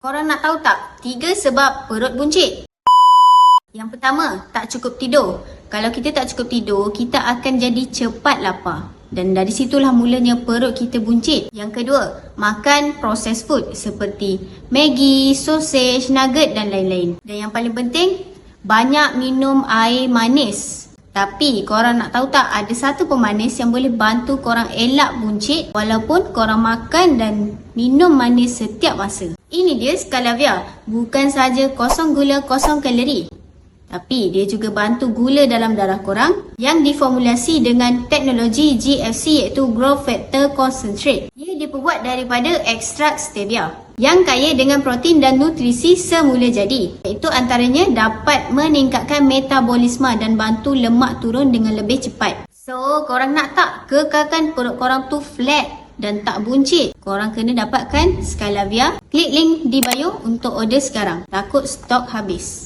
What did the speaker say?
Korang nak tahu tak 3 sebab perut buncit? Yang pertama, tak cukup tidur. Kalau kita tak cukup tidur, kita akan jadi cepat lapar. Dan dari situlah mulanya perut kita buncit. Yang kedua, makan processed food seperti Maggi, sausage, nugget dan lain-lain. Dan yang paling penting, banyak minum air manis. Tapi korang nak tahu tak, ada satu pemanis yang boleh bantu korang elak buncit walaupun korang makan dan minum manis setiap masa. Ini dia Scalavia. Bukan saja kosong gula, kosong kalori, tapi dia juga bantu gula dalam darah korang yang diformulasi dengan teknologi GFC iaitu Growth Factor Concentrate. Ia diperbuat daripada ekstrak stevia yang kaya dengan protein dan nutrisi semula jadi. Iaitu antaranya dapat meningkatkan metabolisme dan bantu lemak turun dengan lebih cepat. So, korang nak tak kekalkan perut korang tu flat dan tak buncit? Korang kena dapatkan Scalavia. Klik link di bio untuk order sekarang. Takut stok habis.